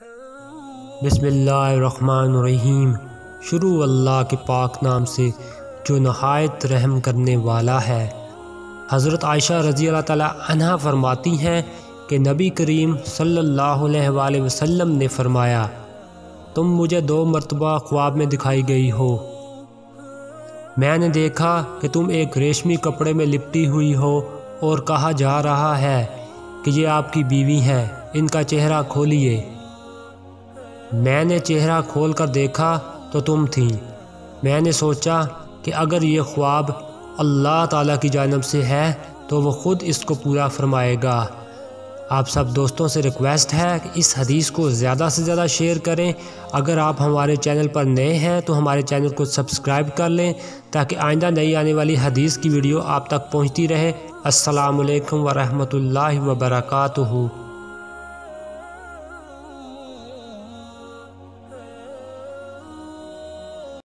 بسم اللہ الرحمن الرحیم۔ شروع اللہ کے پاک نام سے جو نہایت رحم کرنے والا ہے۔ حضرت عائشہ رضی اللہ تعالی عنہا فرماتی ہیں کہ نبی کریم صلی اللہ علیہ وآلہ وسلم نے فرمایا، تم مجھے 2 مرتبہ خواب میں دکھائی گئی ہو۔ میں نے دیکھا کہ تم ایک ریشمی کپڑے میں لپٹی ہوئی ہو اور کہا جا رہا ہے کہ یہ آپ کی بیوی ہیں، ان کا چہرہ کھولیے۔ میں نے چہرہ کھول کر دیکھا تو تم تھیں۔ میں نے سوچا کہ اگر یہ خواب اللہ تعالیٰ کی جانب سے ہے تو وہ خود اس کو پورا فرمائے گا۔ آپ سب دوستوں سے ریکویسٹ ہے کہ اس حدیث کو زیادہ سے زیادہ شیئر کریں۔ اگر آپ ہمارے چینل پر نئے ہیں تو ہمارے چینل کو سبسکرائب کر لیں تاکہ آئندہ نئی آنے والی حدیث کی ویڈیو آپ تک پہنچتی رہے۔ السلام علیکم ورحمۃ اللہ وبرکاتہ۔